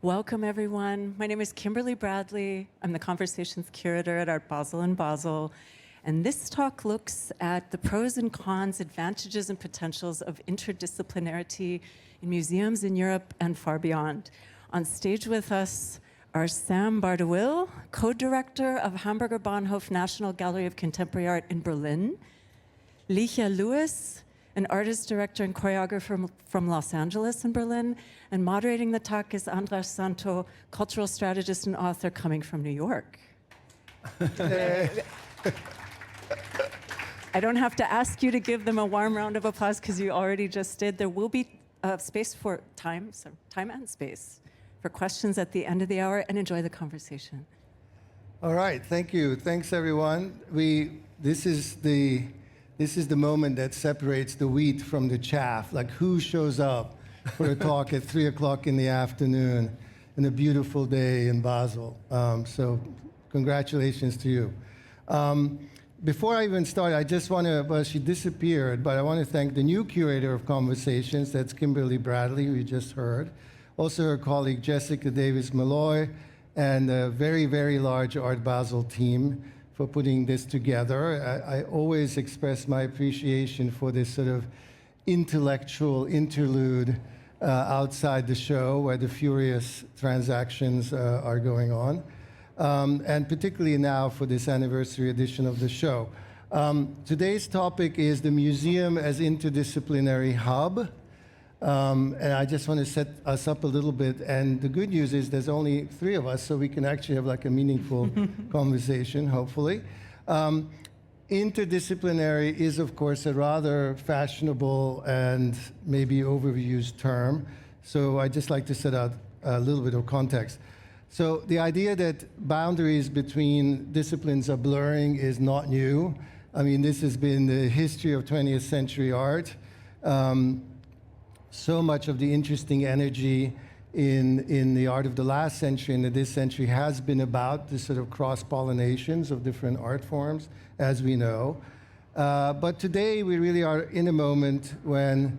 Welcome, everyone. My name is Kimberly Bradley. I'm the Conversations Curator at Art Basel in Basel. And this talk looks at the pros and cons, advantages and potentials of interdisciplinarity in museums in Europe and far beyond. On stage with us are Sam Bardaouil, co-director of Hamburger Bahnhof National Gallery of Contemporary Art in Berlin, Ligia Lewis, an artist, director, and choreographer from Los Angeles and Berlin, and moderating the talk is András Szántó, cultural strategist and author coming from New York. I don't have to ask you to give them a warm round of applause because you already just did. There will be space for time and space for questions at the end of the hour, and enjoy the conversation. All right, thank you. Thanks, everyone. This is the moment that separates the wheat from the chaff, like who shows up for a talk at 3 o'clock in the afternoon in a beautiful day in Basel. So congratulations to you. Before I even start, I just want to, well, she disappeared, but I want to thank the new curator of Conversations, that's Kimberly Bradley, who you just heard. Also her colleague Jessica Davis-Malloy, and a very, very large Art Basel team for putting this together. I always express my appreciation for this sort of intellectual interlude outside the show where the furious transactions are going on. And particularly now for this anniversary edition of the show. Today's topic is the museum as interdisciplinary hub. And I just want to set us up a little bit. And the good news is there's only 3 of us, so we can actually have like a meaningful conversation, hopefully. Interdisciplinary is, of course, a rather fashionable and maybe overused term. So I'd just like to set out a little bit of context. So the idea that boundaries between disciplines are blurring is not new. I mean, this has been the history of 20th century art. So much of the interesting energy in the art of the last century and this century has been about the sort of cross-pollinations of different art forms, as we know. But today we really are in a moment when,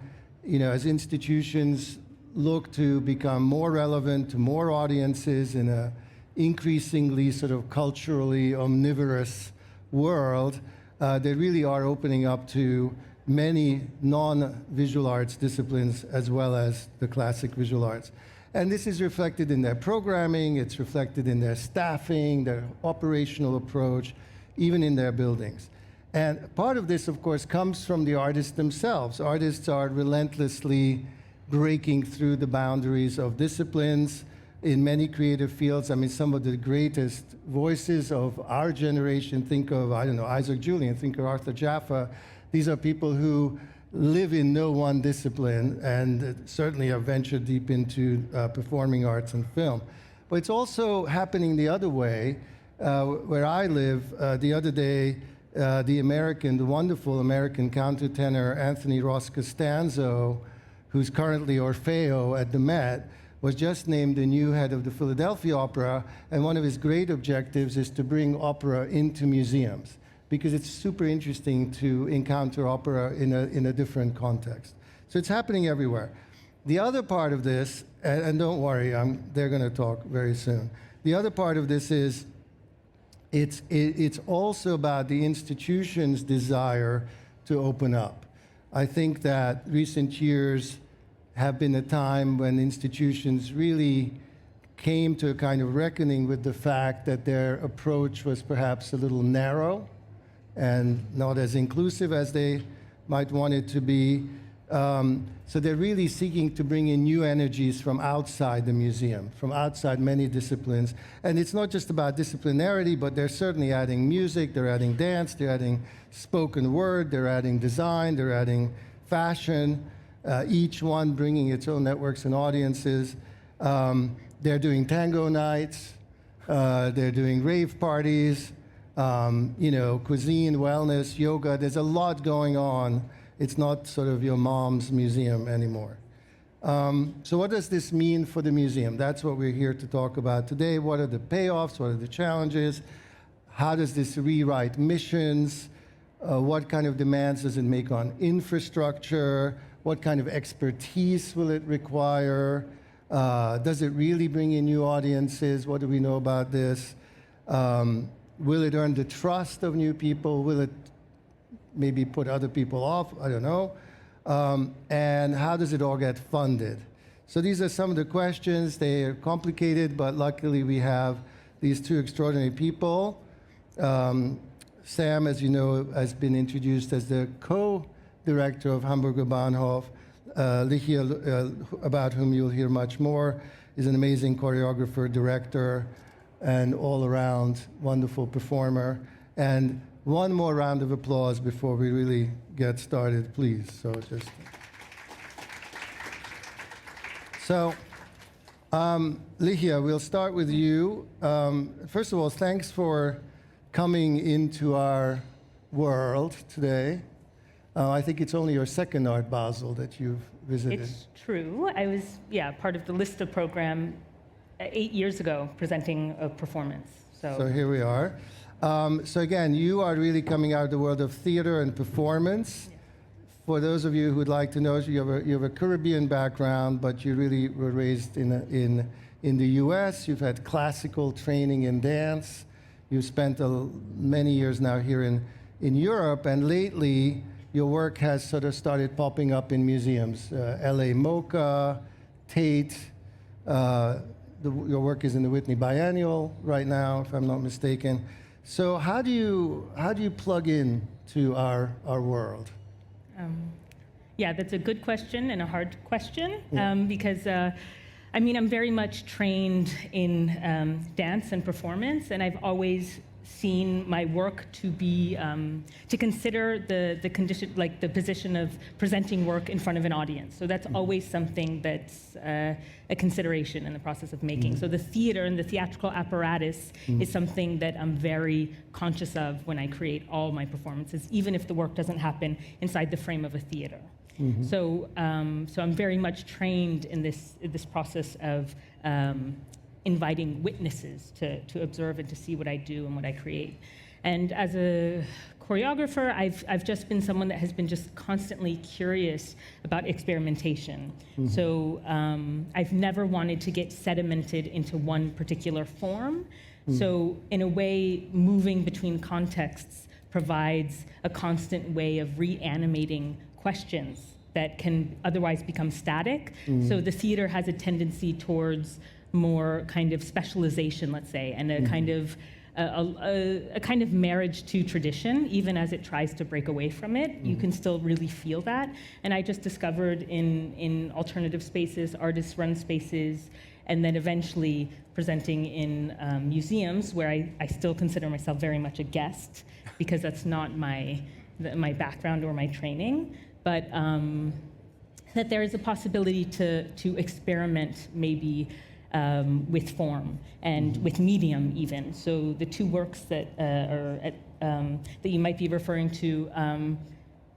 as institutions look to become more relevant to more audiences in an increasingly sort of culturally omnivorous world, they really are opening up to many non-visual arts disciplines as well as the classic visual arts. And this is reflected in their programming, it's reflected in their staffing, their operational approach, even in their buildings. And part of this, of course, comes from the artists themselves. Artists are relentlessly breaking through the boundaries of disciplines in many creative fields. I mean, some of the greatest voices of our generation, think of, Isaac Julian, think of Arthur Jaffa. These are people who live in no one discipline and certainly have ventured deep into performing arts and film. But it's also happening the other way. Where I live, the other day, the wonderful American countertenor Anthony Ross Costanzo, who's currently Orfeo at the Met, was just named the new head of the Philadelphia Opera, and one of his great objectives is to bring opera into museums, because it's super interesting to encounter opera in a different context. So it's happening everywhere. The other part of this, and don't worry, they're going to talk very soon. The other part of this is it's also about the institution's desire to open up. I think that recent years have been a time when institutions really came to a kind of reckoning with the fact that their approach was perhaps a little narrow and not as inclusive as they might want it to be. So they're really seeking to bring in new energies from outside the museum, from outside many disciplines. And it's not just about disciplinarity, but they're certainly adding music, they're adding dance, they're adding spoken word, they're adding design, they're adding fashion, each one bringing its own networks and audiences. They're doing tango nights, they're doing rave parties, cuisine, wellness, yoga. There's a lot going on. It's not sort of your mom's museum anymore. So what does this mean for the museum? That's what we're here to talk about today. What are the payoffs? What are the challenges? How does this rewrite missions? What kind of demands does it make on infrastructure? What kind of expertise will it require? Does it really bring in new audiences? What do we know about this? Will it earn the trust of new people? Will it maybe put other people off? I don't know. And how does it all get funded? So these are some of the questions. They are complicated, but luckily we have these two extraordinary people. Sam, as you know, has been introduced as the co-director of Hamburger Bahnhof. Ligia, about whom you'll hear much more, is an amazing choreographer, director, and all-around wonderful performer. And one more round of applause before we really get started, please. So, Ligia, we'll start with you. First of all, thanks for coming into our world today. I think it's only your second Art Basel that you've visited. It's true. I was, part of the Lista program 8 years ago, presenting a performance. So here we are. So again, you are really coming out of the world of theater and performance. Yeah. For those of you who'd like to know, you have a Caribbean background, but you really were raised in the U.S. You've had classical training in dance. You've spent many years now here in Europe, and lately your work has sort of started popping up in museums. LA MoCA, Tate. Your work is in the Whitney Biennial right now, if I'm not mistaken. So how do you plug in to our world? That's a good question and a hard question, because I'm very much trained in dance and performance, and I've always seen my work to be to consider the condition, like the position of presenting work in front of an audience. So that's always something that's a consideration in the process of making. So the theater and the theatrical apparatus is something that I'm very conscious of when I create all my performances, even if the work doesn't happen inside the frame of a theater. So I'm very much trained in this process of inviting witnesses to observe and to see what I do and what I create. And as a choreographer, I've just been someone that has been just constantly curious about experimentation. So I've never wanted to get sedimented into one particular form. So in a way, moving between contexts provides a constant way of reanimating questions that can otherwise become static. So the theater has a tendency towards more kind of specialization, let's say, and a kind of a kind of marriage to tradition, even as it tries to break away from it. You can still really feel that. And I just discovered in alternative spaces, artist-run spaces, and then eventually presenting in museums, where I still consider myself very much a guest, because that's not my background or my training, but that there is a possibility to experiment maybe with form and with medium even. So the two works that that you might be referring to,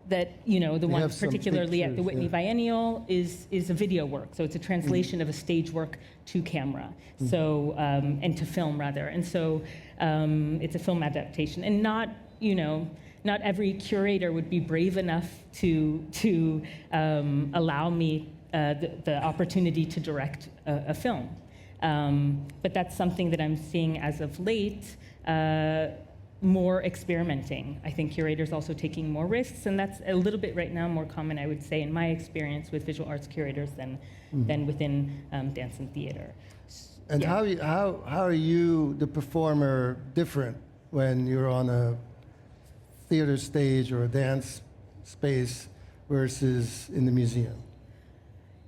that the one particularly at the Whitney Biennial is a video work. So it's a translation of a stage work to camera, so and to film rather. And so it's a film adaptation, and not every curator would be brave enough to allow me the opportunity to direct a film. But that's something that I'm seeing as of late, more experimenting. I think curators also taking more risks, and that's a little bit right now more common, I would say, in my experience with visual arts curators than within dance and theater. And how are you, the performer, different when you're on a theater stage or a dance space versus in the museum?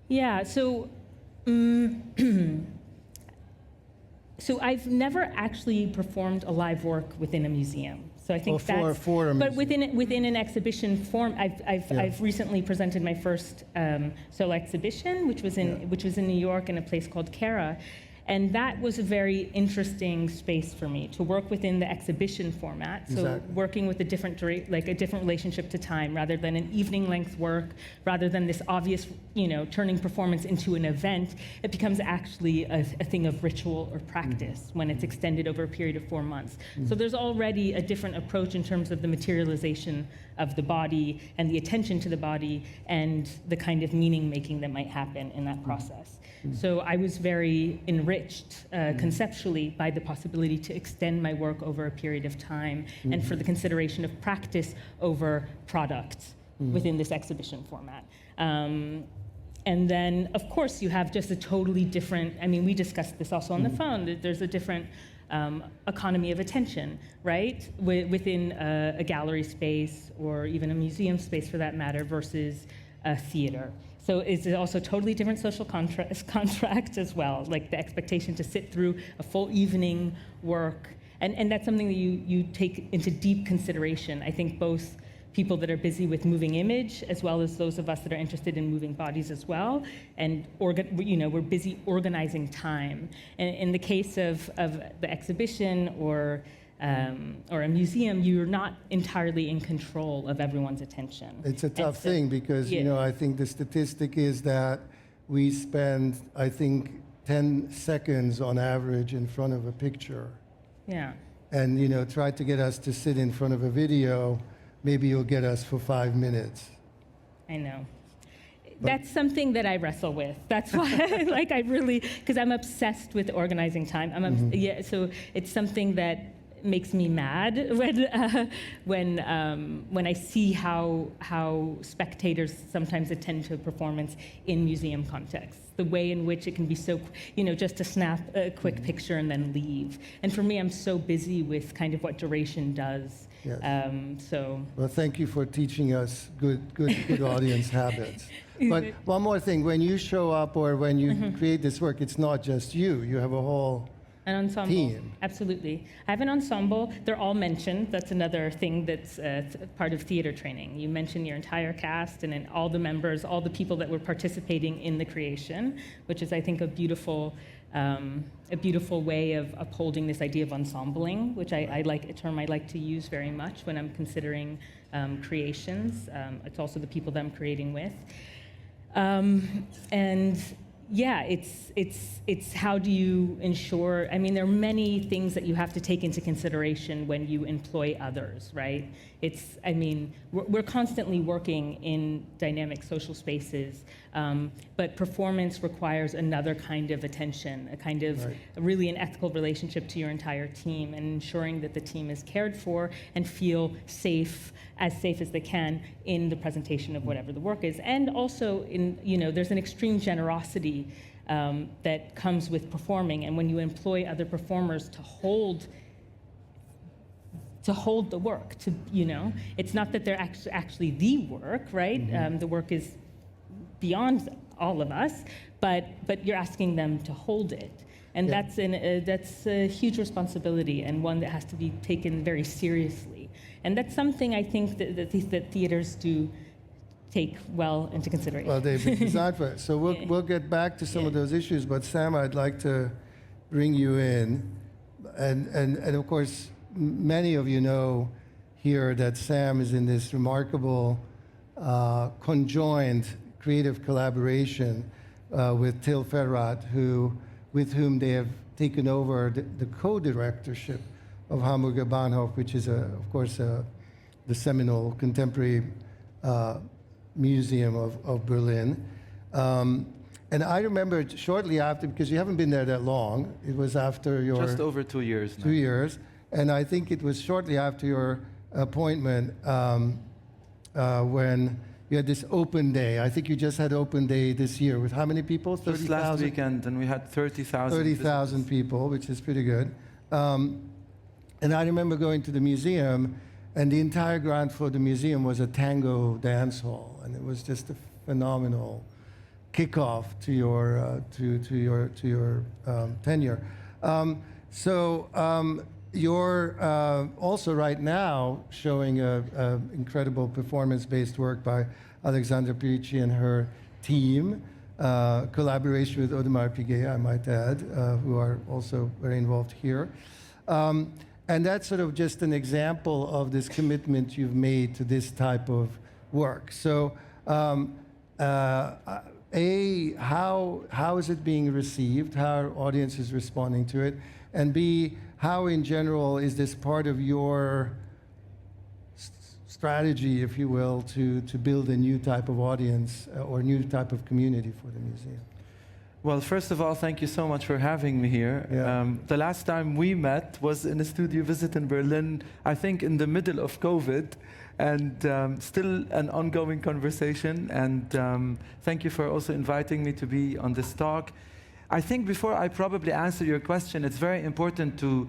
Yeah, so so I've never actually performed a live work within a museum. So I think for a but museum. within an exhibition form, I've recently presented my first solo exhibition, which was in New York in a place called Kara. And that was a very interesting space for me to work within the exhibition format. So Exactly. working with a different relationship to time, rather than an evening length work, rather than this obvious, turning performance into an event. It becomes actually a thing of ritual or practice when it's extended over a period of 4 months. So there's already a different approach in terms of the materialization of the body and the attention to the body and the kind of meaning making that might happen in that process. So I was very enriched conceptually by the possibility to extend my work over a period of time and for the consideration of practice over product within this exhibition format. And then, of course, you have just a totally different, I mean, we discussed this also on the phone, that there's a different economy of attention, right? Within a gallery space or even a museum space for that matter versus a theater. So it's also a totally different social contract as well, like the expectation to sit through a full evening work. And that's something that you take into deep consideration. I think both people that are busy with moving image, as well as those of us that are interested in moving bodies as well, and we're busy organizing time. And in the case of the exhibition or a museum, you're not entirely in control of everyone's attention. It's a tough thing because, I think the statistic is that we spend, 10 seconds on average in front of a picture. Yeah. And, try to get us to sit in front of a video, maybe you'll get us for 5 minutes. I know. That's something that I wrestle with. That's why, because I'm obsessed with organizing time. So it's something that makes me mad when I see how spectators sometimes attend to a performance in museum contexts. The way in which it can be so, just to snap a quick picture and then leave. And for me, I'm so busy with kind of what duration does. Yes. Well, thank you for teaching us good audience habits. But one more thing, when you show up or when you create this work, it's not just you. You have a whole an ensemble. Team. Absolutely. I have an ensemble. They're all mentioned. That's another thing that's part of theater training. You mention your entire cast and then all the members, all the people that were participating in the creation, which is, I think, a beautiful way of upholding this idea of ensembling, which I like, a term I like to use very much when I'm considering creations. It's also the people that I'm creating with. And yeah, it's how do you ensure, I mean, there are many things that you have to take into consideration when you employ others, right? We're constantly working in dynamic social spaces, but performance requires another kind of attention, a kind of really an ethical relationship to your entire team and ensuring that the team is cared for and feel safe as they can in the presentation of whatever the work is. And also, there's an extreme generosity that comes with performing, and when you employ other performers to hold the work, it's not that they're actually the work, right? The work is beyond all of us, but you're asking them to hold it. And that's a huge responsibility and one that has to be taken very seriously. And that's something I think that theaters do take well into consideration. Well, they've been designed for it. So we'll get back to some of those issues, but Sam, I'd like to bring you in. And of course, many of you know here that Sam is in this remarkable conjoined creative collaboration with Till Ferrat, with whom they have taken over the co-directorship of Hamburger Bahnhof, which is, of course, the seminal contemporary museum of Berlin. And I remember shortly after, because you haven't been there that long, it was after your... Just over 2 years now. 2 years. And I think it was shortly after your appointment when you had this open day. I think you just had open day this year with how many people? 30,000? Just last weekend, and we had 30,000. 30,000 people, which is pretty good. And I remember going to the museum, and the entire ground floor of the museum was a tango dance hall, and it was just a phenomenal kickoff to your tenure. You're also right now showing incredible performance-based work by Alexandra Pirici and her team, collaboration with Audemars Piguet, I might add, who are also very involved here. And that's sort of just an example of this commitment you've made to this type of work. So, A, how is it being received? How are audiences responding to it? And B, how in general is this part of your strategy, if you will, to build a new type of audience or new type of community for the museum? Well, first of all, thank you so much for having me here. Yeah. The last time we met was in a studio visit in Berlin, I think in the middle of COVID, and still an ongoing conversation. And thank you for also inviting me to be on this talk. I think before I probably answer your question, it's very important to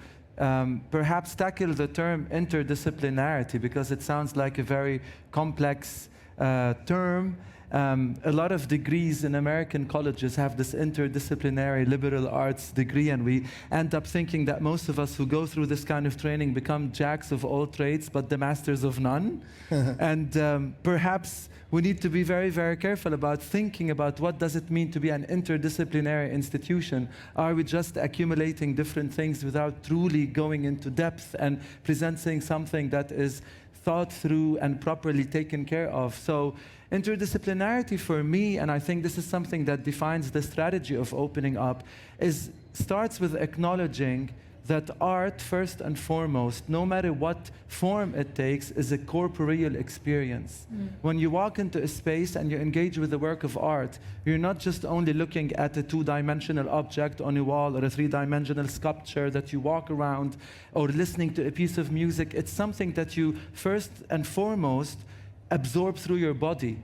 perhaps tackle the term interdisciplinarity, because it sounds like a very complex term. A lot of degrees in American colleges have this interdisciplinary liberal arts degree, and we end up thinking that most of us who go through this kind of training become jacks of all trades, but the masters of none. And perhaps we need to be very, very careful about thinking about what does it mean to be an interdisciplinary institution. Are we just accumulating different things without truly going into depth and presenting something that is thought through and properly taken care of? So interdisciplinarity for me, and I think this is something that defines the strategy of opening up, starts with acknowledging that art, first and foremost, no matter what form it takes, is a corporeal experience. When you walk into a space and you engage with the work of art, you're not just only looking at a two-dimensional object on a wall or a three-dimensional sculpture that you walk around, or listening to a piece of music. It's something that you first and foremost absorb through your body.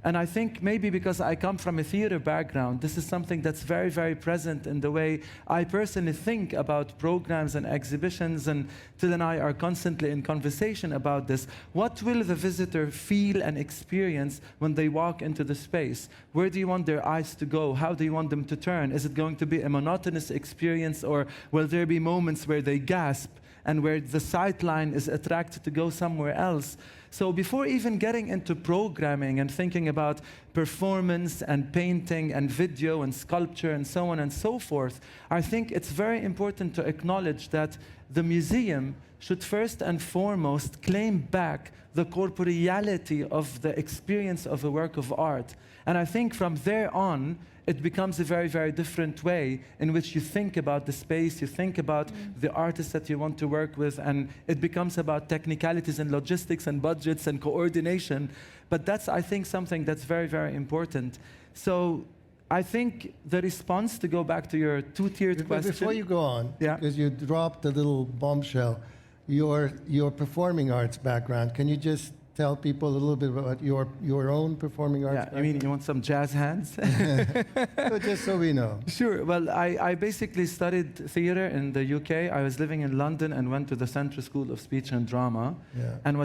And I think maybe because I come from a theater background, this is something that's very, very present in the way I personally think about programs and exhibitions, and Till and I are constantly in conversation about this. What will the visitor feel and experience when they walk into the space? Where do you want their eyes to go? How do you want them to turn? Is it going to be a monotonous experience, or will there be moments where they gasp and where the sight line is attracted to go somewhere else? So before even getting into programming and thinking about performance and painting and video and sculpture and so on and so forth, I think it's very important to acknowledge that the museum should first and foremost claim back the corporeality of the experience of a work of art. And I think from there on, it becomes a very, very different way in which you think about the space, you think about the artists that you want to work with, and it becomes about technicalities and logistics and budgets and coordination. But that's, I think, something that's very, very important. So I think the response, to go back to your two-tiered question... Before you go on, Yeah. because you dropped a little bombshell, your performing arts background, can you just tell people a little bit about your own performing arts? Yeah, I mean, you want some jazz hands? So just so we know. Sure. Well, I basically studied theater in the UK. I was living in London and went to the Central School of Speech and Drama, and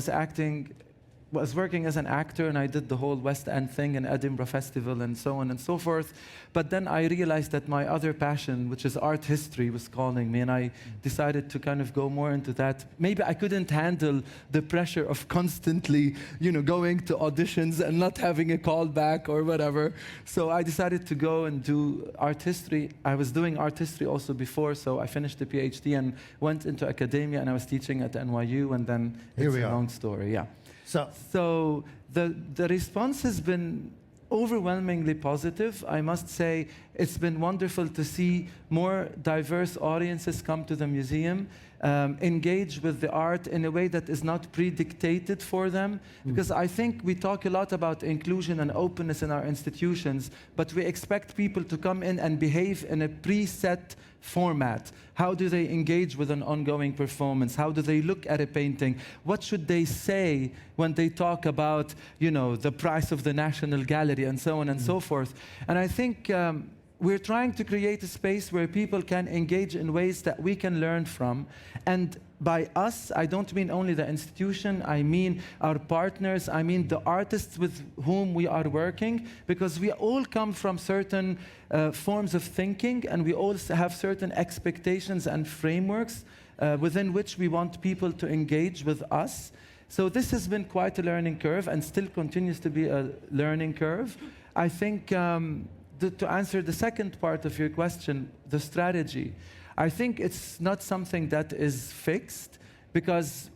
was working as an actor, and I did the whole West End thing and Edinburgh Festival and so on and so forth. But then I realized that my other passion, which is art history, was calling me, and I decided to kind of go more into that. Maybe I couldn't handle the pressure of constantly, going to auditions and not having a call back or whatever. So I decided to go and do art history. I was doing art history also before, so I finished the PhD and went into academia, and I was teaching at NYU, and then it's a long story, yeah. So the response has been overwhelmingly positive. I must say it's been wonderful to see more diverse audiences come to the museum, engage with the art in a way that is not predictated for them. Because I think we talk a lot about inclusion and openness in our institutions, but we expect people to come in and behave in a preset format. How do they engage with an ongoing performance? How do they look at a painting? What should they say when they talk about, the price of the National Gallery and so on and so forth? And I think we're trying to create a space where people can engage in ways that we can learn from. And by us, I don't mean only the institution, I mean our partners, I mean the artists with whom we are working, because we all come from certain forms of thinking, and we all have certain expectations and frameworks within which we want people to engage with us. So this has been quite a learning curve, and still continues to be a learning curve. I think to answer the second part of your question, the strategy, I think it's not something that is fixed, because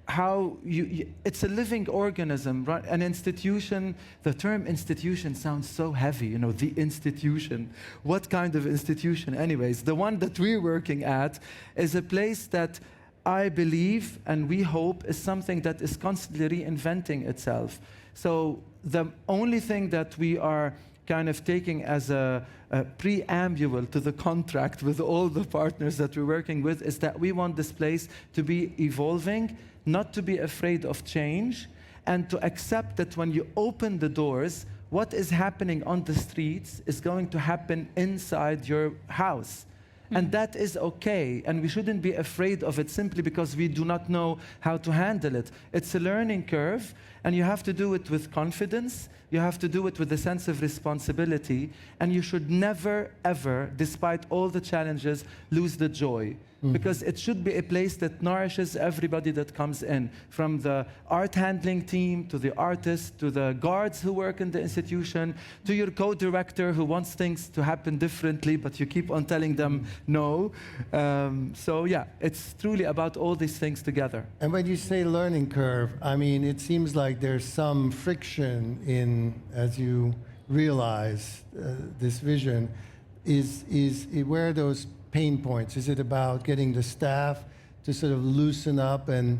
it's a living organism, right? An institution, the term institution sounds so heavy, the institution. What kind of institution? Anyways, the one that we're working at is a place that I believe and we hope is something that is constantly reinventing itself. So the only thing that we are kind of taking as a preamble to the contract with all the partners that we're working with is that we want this place to be evolving, not to be afraid of change, and to accept that when you open the doors, what is happening on the streets is going to happen inside your house. And that is okay, and we shouldn't be afraid of it simply because we do not know how to handle it. It's a learning curve, and you have to do it with confidence, you have to do it with a sense of responsibility, and you should never, ever, despite all the challenges, lose the joy. Because it should be a place that nourishes everybody that comes in, from the art handling team, to the artists, to the guards who work in the institution, to your co-director who wants things to happen differently, but you keep on telling them no. So yeah, it's truly about all these things together. And when you say learning curve, I mean, it seems like there's some friction in, as you realize this vision, where are those pain points? Is it about getting the staff to sort of loosen up and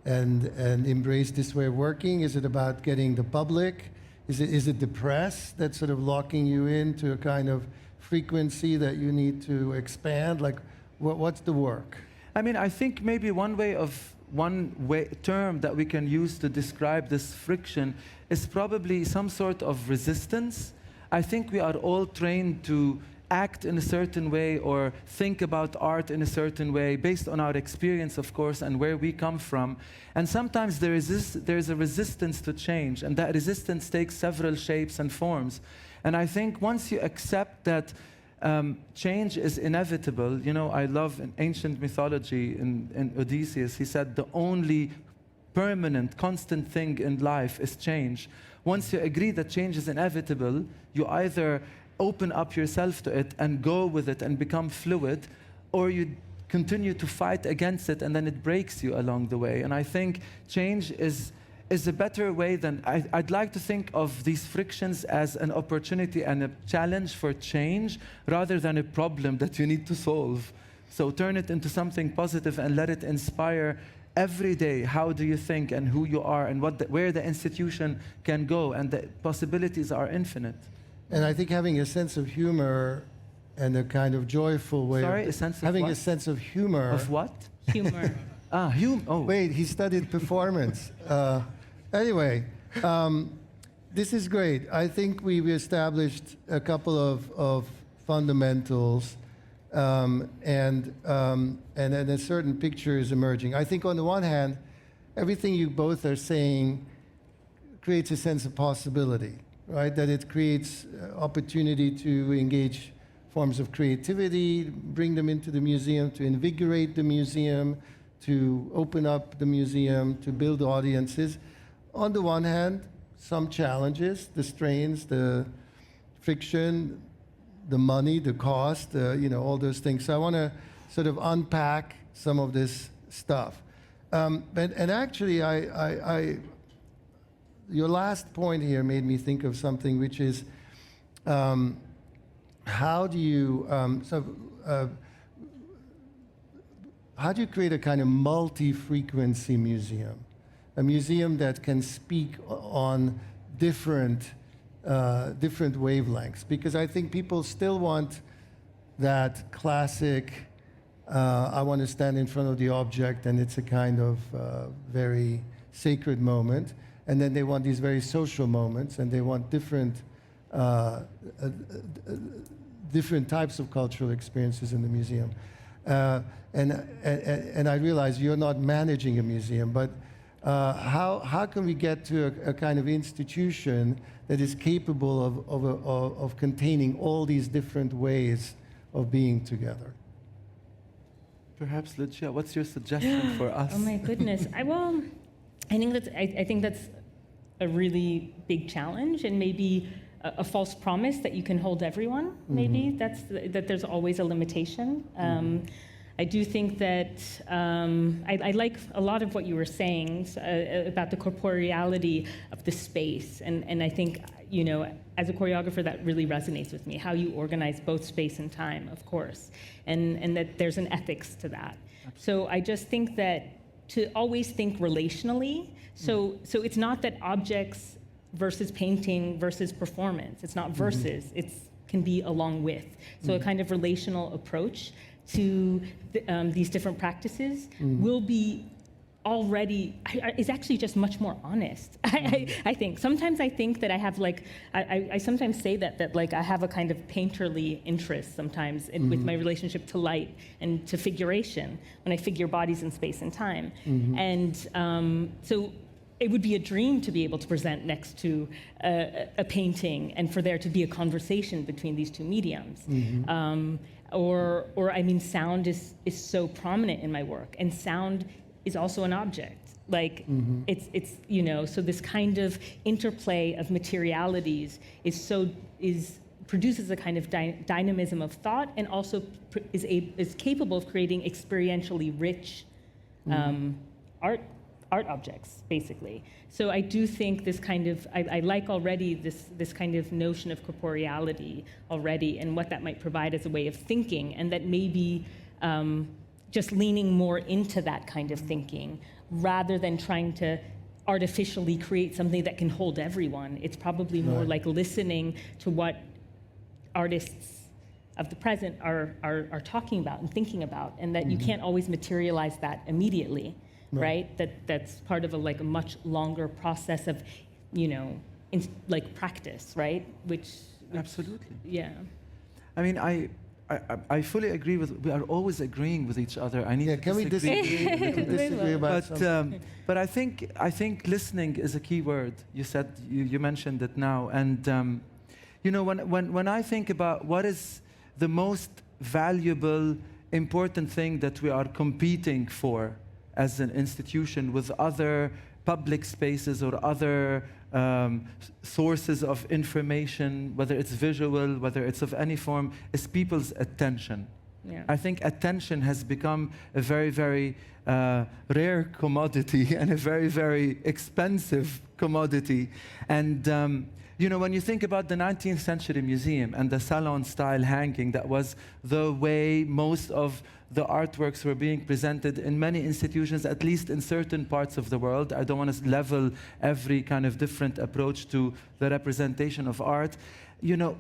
embrace this way of working? Is it about getting the public? Is it the press that's sort of locking you into a kind of frequency that you need to expand? Like, what's the work? I mean, I think maybe one term that we can use to describe this friction is probably some sort of resistance. I think we are all trained to act in a certain way or think about art in a certain way based on our experience, of course, and where we come from. And sometimes there is a resistance to change, and that resistance takes several shapes and forms. And I think once you accept that change is inevitable, you know, I love in ancient mythology in Odysseus, he said the only permanent, constant thing in life is change. Once you agree that change is inevitable, you either open up yourself to it and go with it and become fluid, or you continue to fight against it and then it breaks you along the way. And I think change is a better way than, I'd like to think of these frictions as an opportunity and a challenge for change rather than a problem that you need to solve. So turn it into something positive and let it inspire every day. How do you think and who you are and where the institution can go, and the possibilities are infinite. And I think having a sense of humor and a kind of joyful way Sorry, of a sense of having what? a sense of humor. Of what? Humor. Oh. Wait, he studied performance. Anyway, this is great. I think we've established a couple of fundamentals, and then a certain picture is emerging. I think on the one hand, everything you both are saying creates a sense of possibility. Right, that it creates opportunity to engage forms of creativity, bring them into the museum, to invigorate the museum, to open up the museum, to build audiences. On the one hand, some challenges, the strains, the friction, the money, the cost, all those things. So I want to sort of unpack some of this stuff. And actually, your last point here made me think of something, which is how do you create a kind of multi-frequency museum, a museum that can speak on different wavelengths? Because I think people still want that classic, I want to stand in front of the object and it's a kind of very sacred moment. And then they want these very social moments, and they want different types of cultural experiences in the museum. And I realize you're not managing a museum, but how can we get to a kind of institution that is capable of containing all these different ways of being together? Perhaps, Ligia, what's your suggestion for us? Oh my goodness. I think that's a really big challenge, and maybe a false promise that you can hold everyone. Maybe that there's always a limitation. I do think that I like a lot of what you were saying about the corporeality of the space, and I think, you know, as a choreographer, that really resonates with me. How you organize both space and time, of course, and that there's an ethics to that. Absolutely. So I just think that to always think relationally. So it's not that objects versus painting versus performance. It's not versus, it's can be along with. So a kind of relational approach to these different practices will be already, is actually just much more honest. I think. Sometimes I think that I have like, I sometimes say that like I have a kind of painterly interest sometimes with my relationship to light and to figuration when I figure bodies in space and time. And so it would be a dream to be able to present next to a painting and for there to be a conversation between these two mediums. Or I mean, sound is so prominent in my work, and sound is also an object. Like it's you know, so this kind of interplay of materialities produces a kind of dynamism of thought, and also is capable of creating experientially rich art objects, basically. So I do think this kind of, I like already this kind of notion of corporeality already, and what that might provide as a way of thinking, and that maybe just leaning more into that kind of thinking, rather than trying to artificially create something that can hold everyone. It's probably more like listening to what artists of the present are talking about and thinking about, and that you can't always materialize that immediately. Right? That's part of a much longer process of, you know, like practice, right? Which Absolutely. Yeah. I mean, I fully agree with. We are always agreeing with each other. I need to can we disagree about something? But I think listening is a key word. You said you mentioned it now, and you know, when I think about what is the most valuable, important thing that we are competing for as an institution with other public spaces or other sources of information, whether it's visual, whether it's of any form, is people's attention. Yeah. I think attention has become a very, very rare commodity and a very, very expensive commodity. And you know, when you think about the 19th century museum and the salon-style hanging, that was the way most of the artworks were being presented in many institutions, at least in certain parts of the world. I don't want to level every kind of different approach to the representation of art. You know,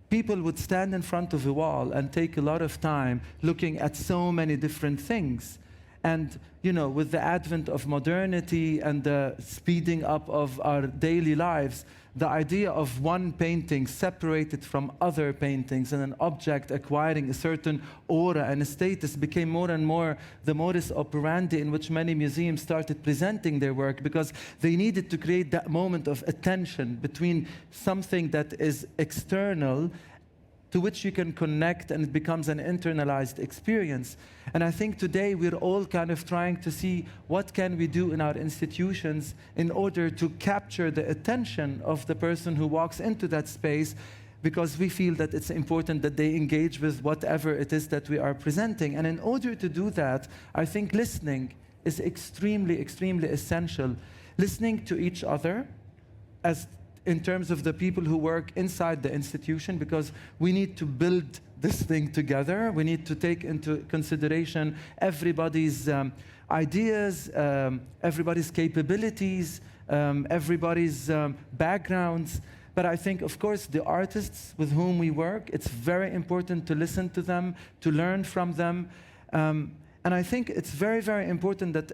people would stand in front of a wall and take a lot of time looking at so many different things. And, you know, with the advent of modernity and the speeding up of our daily lives, the idea of one painting separated from other paintings and an object acquiring a certain aura and a status became more and more the modus operandi in which many museums started presenting their work, because they needed to create that moment of attention between something that is external to which you can connect, and it becomes an internalized experience. And I think today we're all kind of trying to see what can we do in our institutions in order to capture the attention of the person who walks into that space, because we feel that it's important that they engage with whatever it is that we are presenting. And in order to do that, I think listening is extremely, extremely essential. Listening to each other as in terms of the people who work inside the institution, because we need to build this thing together. We need to take into consideration everybody's ideas, everybody's capabilities, everybody's backgrounds. But I think, of course, the artists with whom we work, it's very important to listen to them, to learn from them. And I think it's very, very important that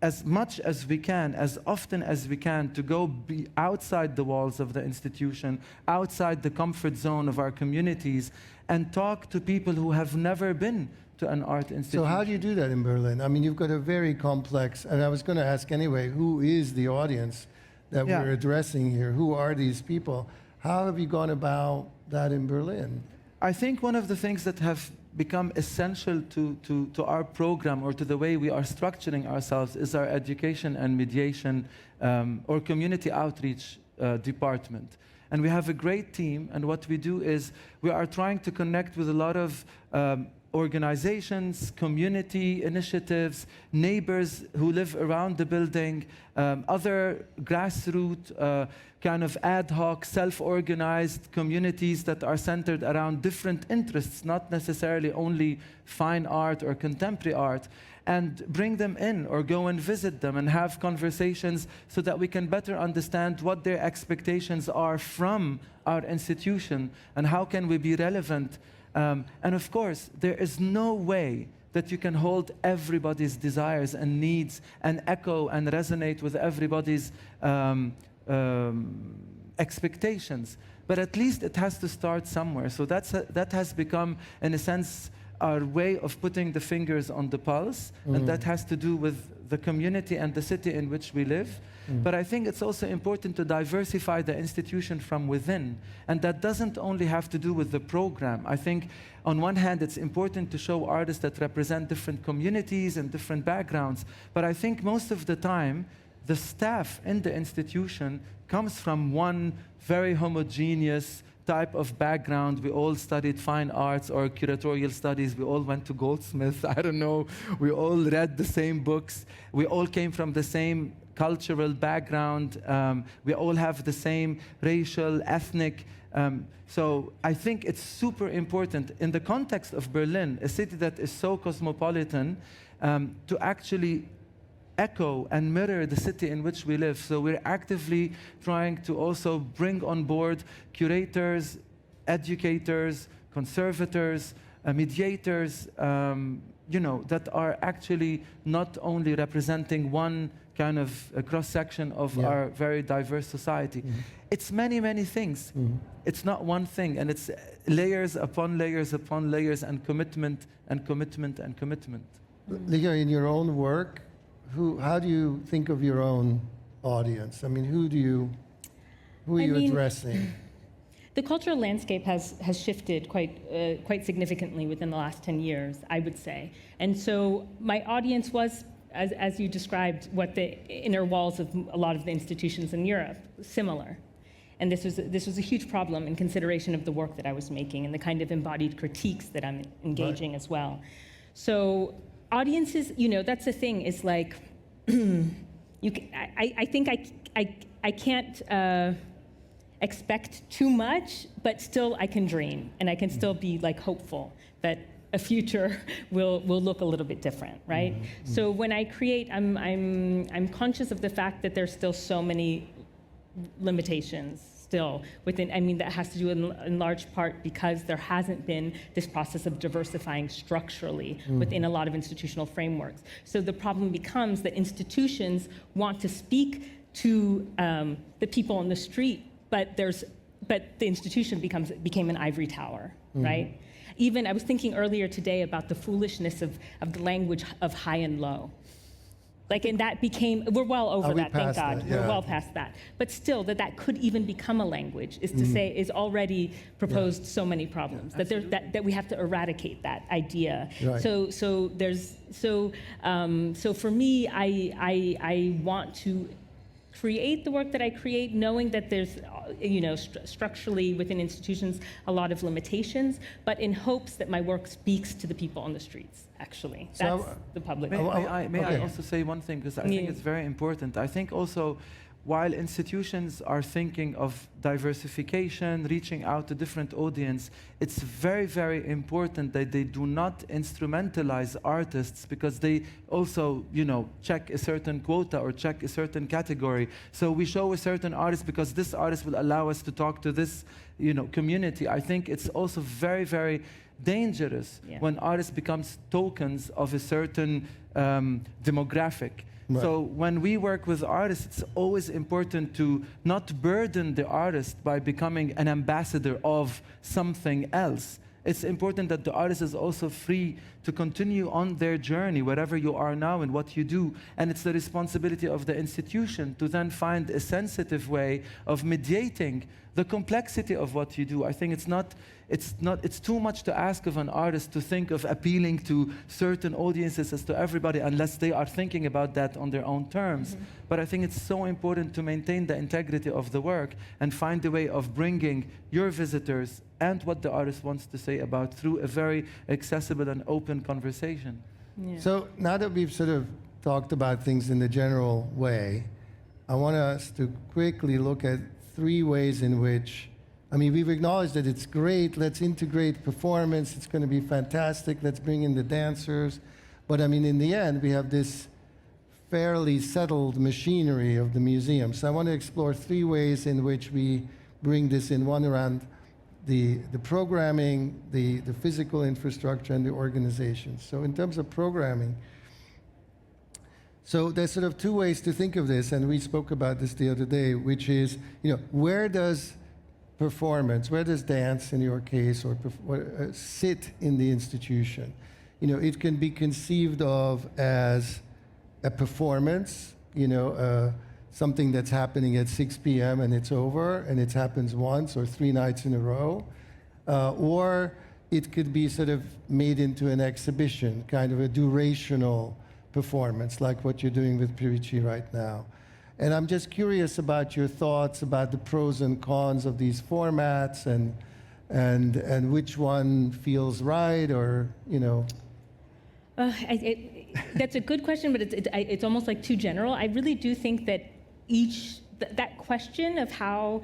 as much as we can, as often as we can, to go be outside the walls of the institution, outside the comfort zone of our communities, and talk to people who have never been to an art institution. So how do you do that in Berlin? I mean, you've got a very complex, and I was going to ask anyway, who is the audience that we're addressing here? Who are these people? How have you gone about that in Berlin? I think one of the things that have become essential to our program, or to the way we are structuring ourselves, is our education and mediation or community outreach department. And we have a great team, and what we do is we are trying to connect with a lot of organizations, community initiatives, neighbors who live around the building, other grassroots, kind of ad hoc, self-organized communities that are centered around different interests, not necessarily only fine art or contemporary art, and bring them in or go and visit them and have conversations so that we can better understand what their expectations are from our institution and how can we be relevant. And of course, there is no way that you can hold everybody's desires and needs and echo and resonate with everybody's expectations. But at least it has to start somewhere. So that has become, in a sense, our way of putting the fingers on the pulse, and that has to do with the community and the city in which we live. But I think it's also important to diversify the institution from within, and that doesn't only have to do with the program. I think on one hand it's important to show artists that represent different communities and different backgrounds, but I think most of the time the staff in the institution comes from one very homogeneous type of background. We all studied fine arts or curatorial studies. We all went to Goldsmith. I don't know. We all read the same books. We all came from the same cultural background. We all have the same racial, ethnic. So I think it's super important in the context of Berlin, a city that is so cosmopolitan, to actually echo and mirror the city in which we live. So we're actively trying to also bring on board curators, educators, conservators, mediators, that are actually not only representing one kind of a cross-section of our very diverse society. It's many, many things. It's not one thing, and it's layers upon layers upon layers, and commitment and commitment and commitment. Ligia, in your own work, how do you think of your own audience? I mean, who are you addressing? The cultural landscape has shifted quite significantly within the last 10 years, I would say. And so my audience was, as you described, what the inner walls of a lot of the institutions in Europe, similar. And this was a huge problem in consideration of the work that I was making and the kind of embodied critiques that I'm engaging as well. So audiences, that's the thing, is like, I think I can't expect too much, but still I can dream, and I can still be like hopeful that a future will look a little bit different, right? So when I create, I'm conscious of the fact that there's still so many limitations still within, that has to do in large part because there hasn't been this process of diversifying structurally within a lot of institutional frameworks. So the problem becomes that institutions want to speak to the people on the street, but the institution became an ivory tower, right? Even I was thinking earlier today about the foolishness of the language of high and low. Like, and that became, we're well over that, thank God. We're well past that. But still, that could even become a language is to say, is already proposed so many problems, that we have to eradicate that idea. Right. So for me, I want to create the work that I create, knowing that there's, structurally within institutions, a lot of limitations, but in hopes that my work speaks to the people on the streets, actually. That's the public. May I also say one thing, because I think it's very important. I think also, while institutions are thinking of diversification, reaching out to different audience, it's very, very important that they do not instrumentalize artists, because they also, check a certain quota or check a certain category. So we show a certain artist because this artist will allow us to talk to this, community. I think it's also very, very dangerous when artists becomes tokens of a certain demographic. Right. So when we work with artists, it's always important to not burden the artist by becoming an ambassador of something else. It's important that the artist is also free to continue on their journey, wherever you are now and what you do. And it's the responsibility of the institution to then find a sensitive way of mediating the complexity of what you do. I think it's too much to ask of an artist to think of appealing to certain audiences as to everybody, unless they are thinking about that on their own terms. Mm-hmm. But I think it's so important to maintain the integrity of the work and find a way of bringing your visitors and what the artist wants to say about through a very accessible and open conversation. Yeah. So now that we've sort of talked about things in the general way, I want us to quickly look at 3 ways in which, I mean, we've acknowledged that it's great, let's integrate performance, it's going to be fantastic, let's bring in the dancers. But I mean, in the end, we have this fairly settled machinery of the museum. So I want to explore 3 ways in which we bring this in, one around the programming, the physical infrastructure, and the organization. So in terms of programming, so there's sort of 2 ways to think of this, and we spoke about this the other day, which is, where does performance, where does dance in your case, or sit in the institution? It can be conceived of as a performance, something that's happening at 6 p.m. and it's over, and it happens once or 3 nights in a row. Or it could be sort of made into an exhibition, kind of a durational performance, like what you're doing with Pirici right now. And I'm just curious about your thoughts about the pros and cons of these formats, and which one feels right, or That's a good question, but it's almost like too general. I really do think that that question of how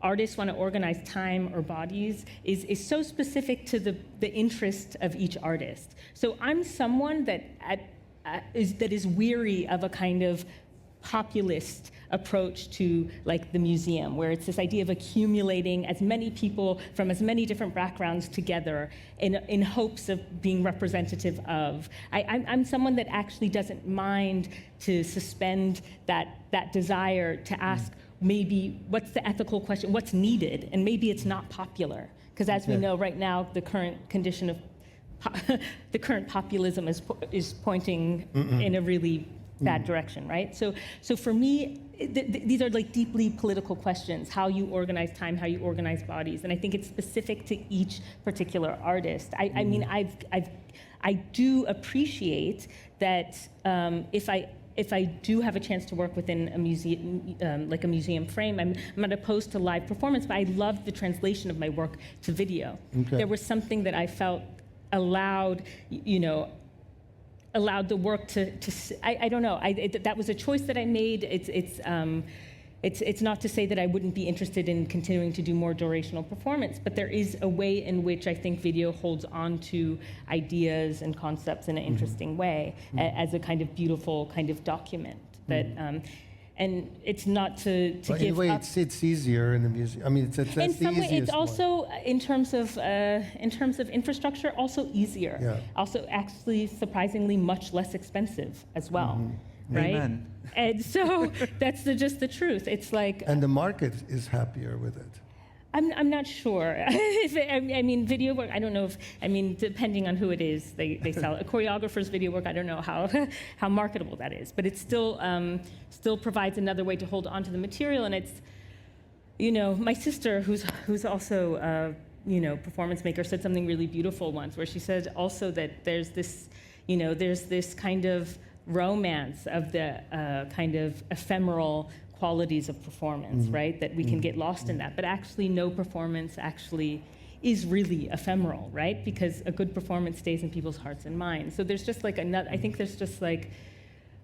artists want to organize time or bodies is so specific to the interest of each artist. So I'm someone that is weary of a kind of populist approach to like the museum, where it's this idea of accumulating as many people from as many different backgrounds together in hopes of being representative of. I'm someone that actually doesn't mind to suspend that desire to ask maybe what's the ethical question, what's needed, and maybe it's not popular. Because as we know right now, the current condition of the current populism is pointing in a really bad direction, right? So for me, these are like deeply political questions: how you organize time, how you organize bodies, and I think it's specific to each particular artist. I mean, I do appreciate that if I do have a chance to work within a museum, like a museum frame, I'm not opposed to live performance, but I loved the translation of my work to video. Okay. There was something that I felt allowed the work to I don't know. That was a choice that I made. It's not to say that I wouldn't be interested in continuing to do more durational performance, but there is a way in which I think video holds on to ideas and concepts in an interesting way, as a kind of beautiful kind of document. That and it's not to give up. In a way, it's easier in the museum. I mean, that's in some the way, it's also in terms of infrastructure, also easier. Yeah. Also, actually, surprisingly, much less expensive as well. Right? Amen. And so that's just the truth. It's like, and the market is happier with it. I'm not sure. I mean, video work, I don't know if, depending on who it is, they sell. A choreographer's video work, I don't know how marketable that is, but it still provides another way to hold on to the material. And it's, my sister, who's also a performance maker, said something really beautiful once, where she said also that there's this kind of romance of the kind of ephemeral qualities of performance, right? That we can get lost in that. But actually, no performance actually is really ephemeral, right? Because a good performance stays in people's hearts and minds. So there's just like I think there's just like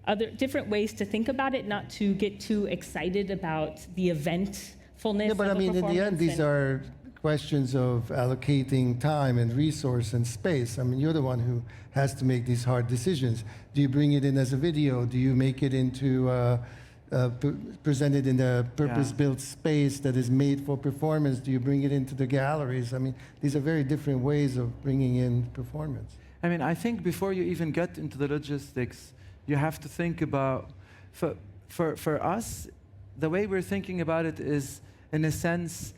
other different ways to think about it, not to get too excited about the eventfulness of a performance. Yeah, but I mean, in the end, these are questions of allocating time and resource and space. I mean, you're the one who has to make these hard decisions. Do you bring it in as a video? Do you make it into presented in a purpose-built space that is made for performance? Do you bring it into the galleries? I mean, these are very different ways of bringing in performance. I mean, I think before you even get into the logistics, you have to think about, for us, the way we're thinking about it is, in a sense,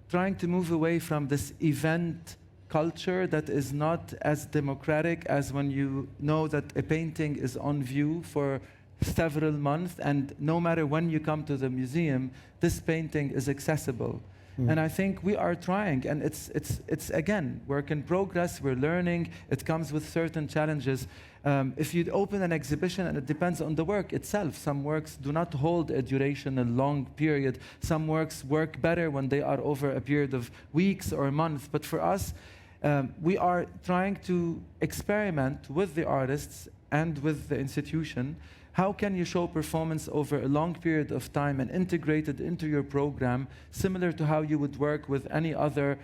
trying to move away from this event culture that is not as democratic as when you know that a painting is on view for several months, and no matter when you come to the museum, this painting is accessible. And I think we are trying, and it's again, work in progress, we're learning, it comes with certain challenges. If you open an exhibition, and it depends on the work itself, some works do not hold a duration, a long period. Some works work better when they are over a period of weeks or months. But for us, we are trying to experiment with the artists and with the institution. How can you show performance over a long period of time and integrate it into your program, similar to how you would work with any other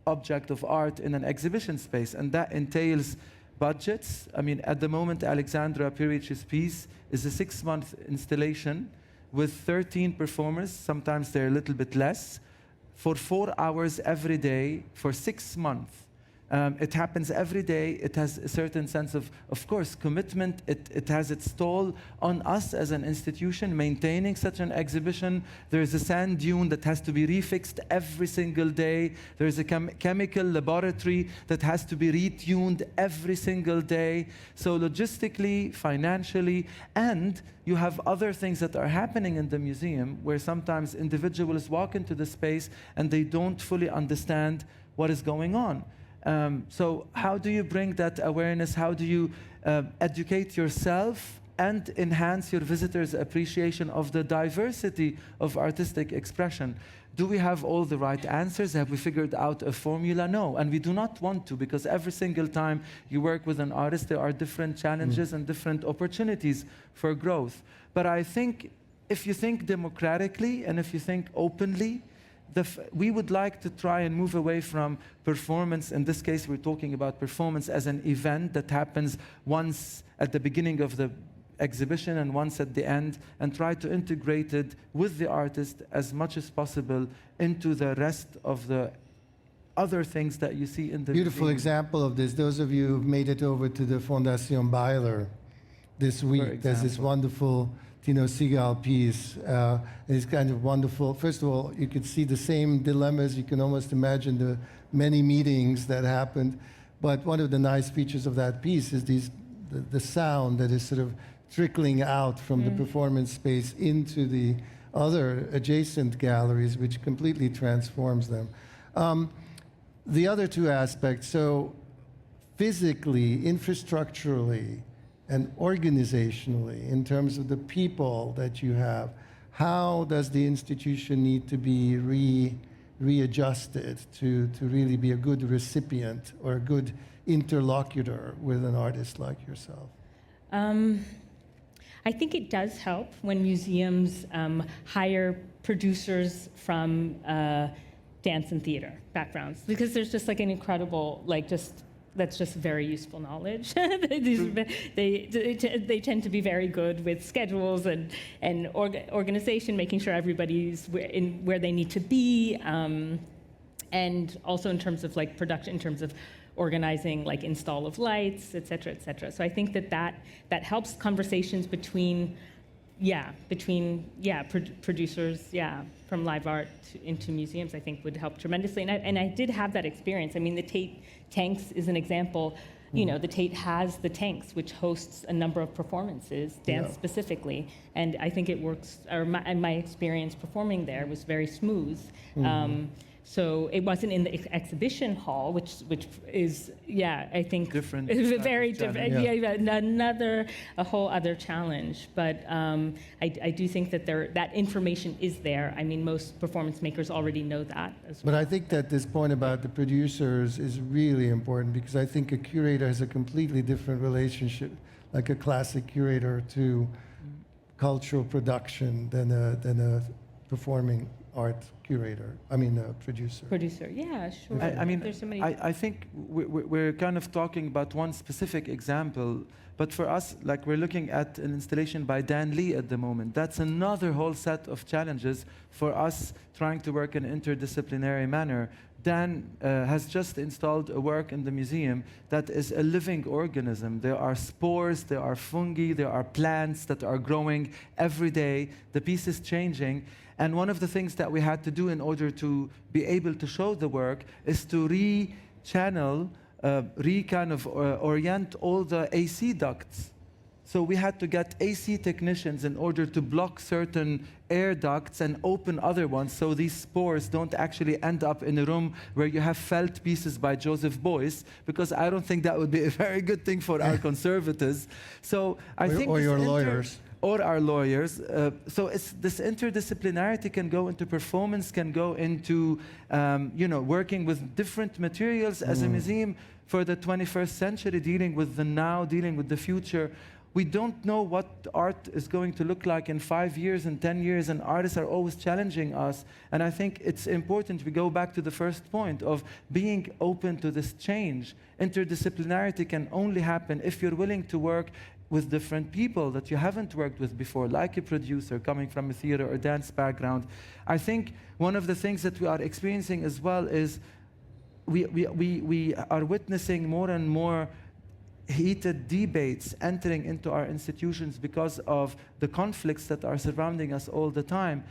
object of art in an exhibition space? And that entails budgets. I mean, at the moment, Alexandra Pirich's piece is a 6-month installation with 13 performers, sometimes they're a little bit less, for 4 hours every day for 6 months. It happens every day. It has a certain sense of course, commitment. It has its toll on us as an institution maintaining such an exhibition. There's a sand dune that has to be refixed every single day. There's a chemical laboratory that has to be retuned every single day. So logistically, financially, and you have other things that are happening in the museum where sometimes individuals walk into the space and they don't fully understand what is going on. So how do you bring that awareness? How do you educate yourself and enhance your visitors' appreciation of the diversity of artistic expression? Do we have all the right answers? Have we figured out a formula? No, and we do not want to, because every single time you work with an artist, there are different challenges and different opportunities for growth. But I think if you think democratically and if you think openly, we would like to try and move away from performance. In this case, we're talking about performance as an event that happens once at the beginning of the exhibition and once at the end, and try to integrate it with the artist as much as possible into the rest of the other things that you see in the Beautiful museum. example of this. Those of you who've made it over to the Fondation Baylor this week, there's this wonderful Tino Seagal piece. It's kind of wonderful. First of all, you could see the same dilemmas. You can almost imagine the many meetings that happened. But one of the nice features of that piece is the sound that is sort of trickling out from the performance space into the other adjacent galleries, which completely transforms them. The other two aspects, so physically, infrastructurally, and organizationally, in terms of the people that you have, how does the institution need to be readjusted to really be a good recipient or a good interlocutor with an artist like yourself? I think it does help when museums hire producers from dance and theater backgrounds, because there's just like an incredible, that's just very useful knowledge. They tend to be very good with schedules and organization, making sure everybody's where they need to be, and also in terms of like production, in terms of organizing like install of lights, et cetera, et cetera. So I think that helps conversations between producers, from live art into museums, I think would help tremendously. And I did have that experience. I mean, the Tate Tanks is an example. You know, the Tate has the Tanks, which hosts a number of performances, dance specifically. And I think it works, my experience performing there was very smooth. So it wasn't in the exhibition hall, which is, I think different, very different. A whole other challenge. But I do think that that information is there. I mean, most performance makers already know that as well. But I think that this point about the producers is really important, because I think a curator has a completely different relationship, like a classic curator, to cultural production than a performing art curator. I mean, a producer. Producer, yeah, sure. I mean, there's so many. I think we're kind of talking about one specific example, but for us, like, we're looking at an installation by Dan Lee at the moment. That's another whole set of challenges for us trying to work in an interdisciplinary manner. Dan has just installed a work in the museum that is a living organism. There are spores, there are fungi, there are plants that are growing every day. The piece is changing. And one of the things that we had to do in order to be able to show the work is to channel, orient all the AC ducts. So we had to get AC technicians in order to block certain air ducts and open other ones so these spores don't actually end up in a room where you have felt pieces by Joseph Beuys, because I don't think that would be a very good thing for our conservatives. So I think or your lawyers. Or our lawyers. So this interdisciplinarity can go into performance, can go into working with different materials as a museum for the 21st century, dealing with the now, dealing with the future. We don't know what art is going to look like in 5 years and 10 years, and artists are always challenging us. And I think it's important we go back to the first point of being open to this change. Interdisciplinarity can only happen if you're willing to work with different people that you haven't worked with before, like a producer coming from a theater or dance background. I think one of the things that we are experiencing as well is we are witnessing more and more heated debates entering into our institutions because of the conflicts that are surrounding us all the time.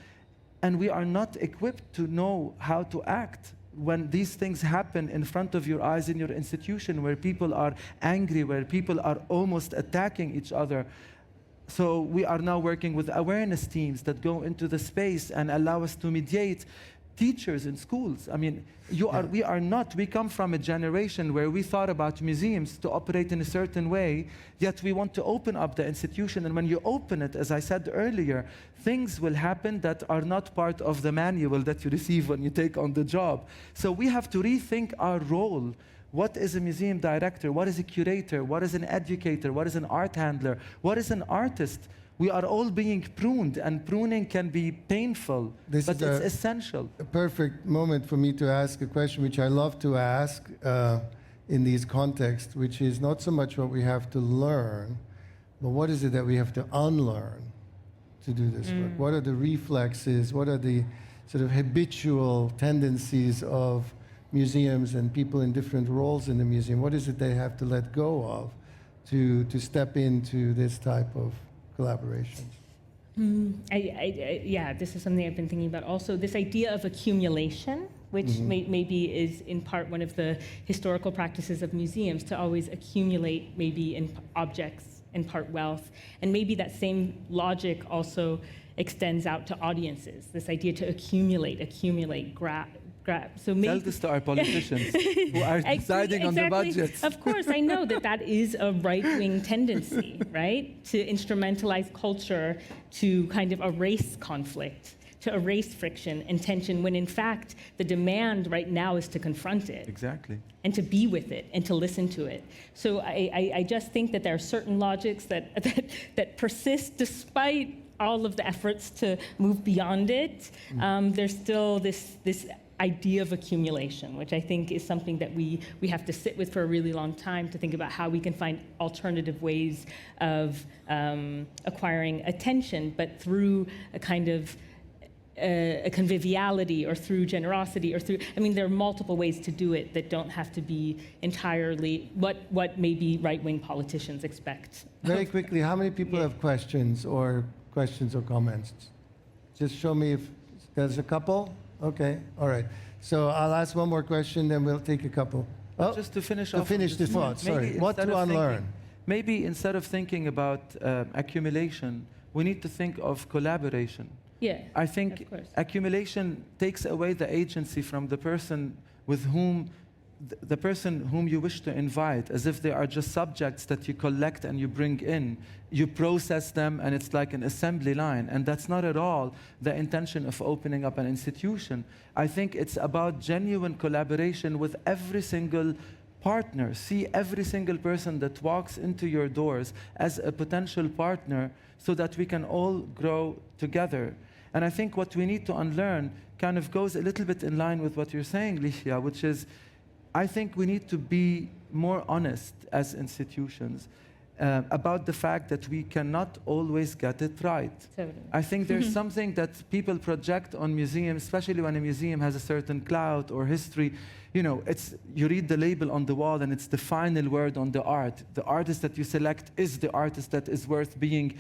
And we are not equipped to know how to act when these things happen in front of your eyes in your institution, where people are angry, where people are almost attacking each other. So we are now working with awareness teams that go into the space and allow us to mediate teachers in schools. I mean, we come from a generation where we thought about museums to operate in a certain way, yet we want to open up the institution. And when you open it, as I said earlier, things will happen that are not part of the manual that you receive when you take on the job. So we have to rethink our role. What is a museum director? What is a curator? What is an educator? What is an art handler? What is an artist? We are all being pruned, and pruning can be painful, but it's essential. A perfect moment for me to ask a question which I love to ask in these contexts, which is not so much what we have to learn, but what is it that we have to unlearn to do this work? What are the reflexes? What are the sort of habitual tendencies of museums and people in different roles in the museum? What is it they have to let go of to step into this type of collaborations? Yeah, this is something I've been thinking about also. This idea of accumulation, which maybe is in part one of the historical practices of museums, to always accumulate maybe in objects, in part wealth. And maybe that same logic also extends out to audiences, this idea to accumulate, grab. So maybe tell this to our politicians who are deciding on the budgets. Of course, I know that is a right-wing tendency, right? To instrumentalize culture to kind of erase conflict, to erase friction and tension, when in fact the demand right now is to confront it. Exactly. And to be with it and to listen to it. So I just think that there are certain logics that persist despite all of the efforts to move beyond it. There's still this idea of accumulation, which I think is something that we have to sit with for a really long time, to think about how we can find alternative ways of acquiring attention, but through a kind of a conviviality, or through generosity, or through, there are multiple ways to do it that don't have to be entirely what maybe right-wing politicians expect. Very quickly, how many people have questions or comments? Just show me if there's a couple. Okay, all right. So I'll ask one more question, then we'll take a couple. Oh, just to finish the thought, sorry. What to unlearn? Maybe instead of thinking about accumulation, we need to think of collaboration. Yeah, I think accumulation takes away the agency from the person whom you wish to invite, as if they are just subjects that you collect and you bring in. You process them, and it's like an assembly line. And that's not at all the intention of opening up an institution. I think it's about genuine collaboration with every single partner. See every single person that walks into your doors as a potential partner, so that we can all grow together. And I think what we need to unlearn kind of goes a little bit in line with what you're saying, Ligia, which is, I think we need to be more honest as institutions about the fact that we cannot always get it right. Totally. I think there's something that people project on museums, especially when a museum has a certain clout or history. You read the label on the wall, and it's the final word on the art. The artist that you select is the artist that is worth being,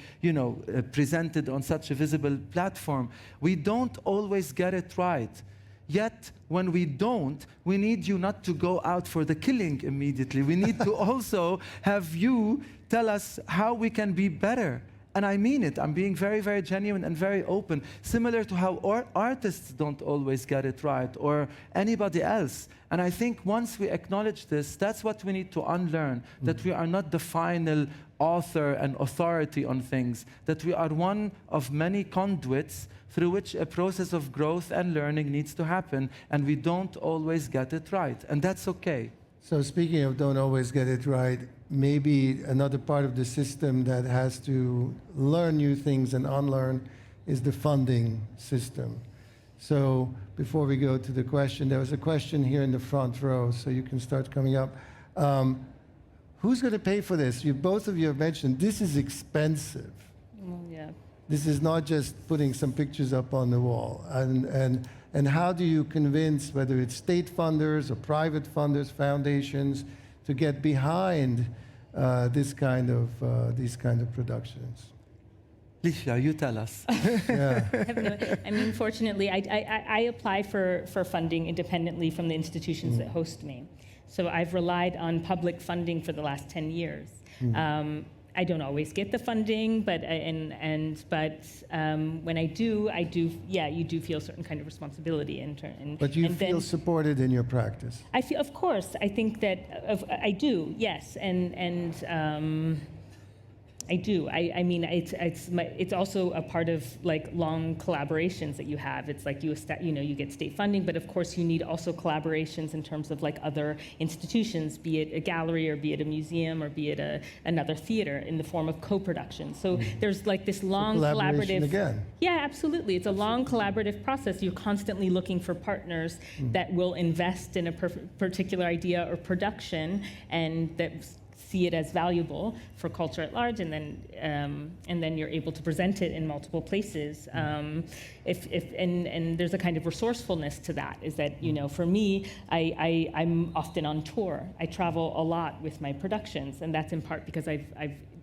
presented on such a visible platform. We don't always get it right. Yet, when we don't, we need you not to go out for the killing immediately. We need to also have you tell us how we can be better. And I mean it. I'm being very, very genuine and very open. Similar to how artists don't always get it right, or anybody else. And I think once we acknowledge this, that's what we need to unlearn, that we are not the final author and authority on things, that we are one of many conduits through which a process of growth and learning needs to happen, and we don't always get it right. And that's okay. So speaking of don't always get it right, maybe another part of the system that has to learn new things and unlearn is the funding system. So before we go to the question, there was a question here in the front row, so you can start coming up. Who's going to pay for this? Both of you have mentioned this is expensive. Yeah. This is not just putting some pictures up on the wall. And how do you convince, whether it's state funders or private funders, foundations, to get behind these kind of productions? Ligia, you tell us. Yeah. I mean, fortunately, I apply for funding independently from the institutions that host me. So I've relied on public funding for the last 10 years. I don't always get the funding, but when I do, yeah, you do feel a certain kind of responsibility. But you feel supported in your practice? I feel, of course, I think that I do, yes, I do. I mean, it's also a part of like long collaborations that you have. It's like you get state funding, but of course you need also collaborations in terms of like other institutions, be it a gallery or be it a museum or be it another theater in the form of co-production. So there's like this long collaborative. Again. Yeah, absolutely. It's a long collaborative process. You're constantly looking for partners that will invest in a particular idea or production and that see it as valuable for culture at large, and then you're able to present it in multiple places. And there's a kind of resourcefulness to that. Is that for me, I'm often on tour. I travel a lot with my productions, and that's in part because I've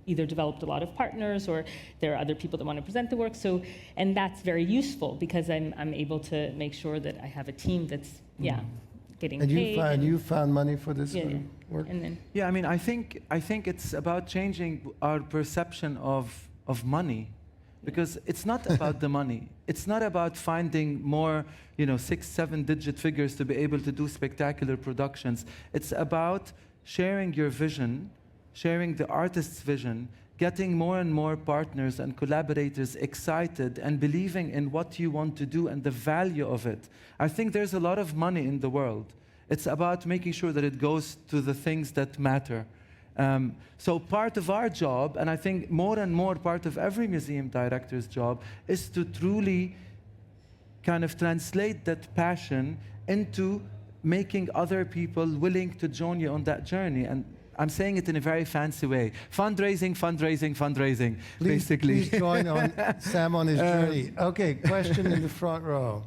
either developed a lot of partners or there are other people that want to present the work. So, and that's very useful because I'm able to make sure that I have a team that's getting paid. And you found money for this work? Yeah, I mean, I think it's about changing our perception of money, because it's not about the money. It's not about finding more, 6-7-digit figures to be able to do spectacular productions. It's about sharing your vision, sharing the artist's vision, getting more and more partners and collaborators excited and believing in what you want to do and the value of it. I think there's a lot of money in the world. It's about making sure that it goes to the things that matter. So part of our job, and I think more and more part of every museum director's job, is to truly kind of translate that passion into making other people willing to join you on that journey. And I'm saying it in a very fancy way. Fundraising, fundraising, fundraising, basically. Please join Sam on his journey. Okay, question in the front row.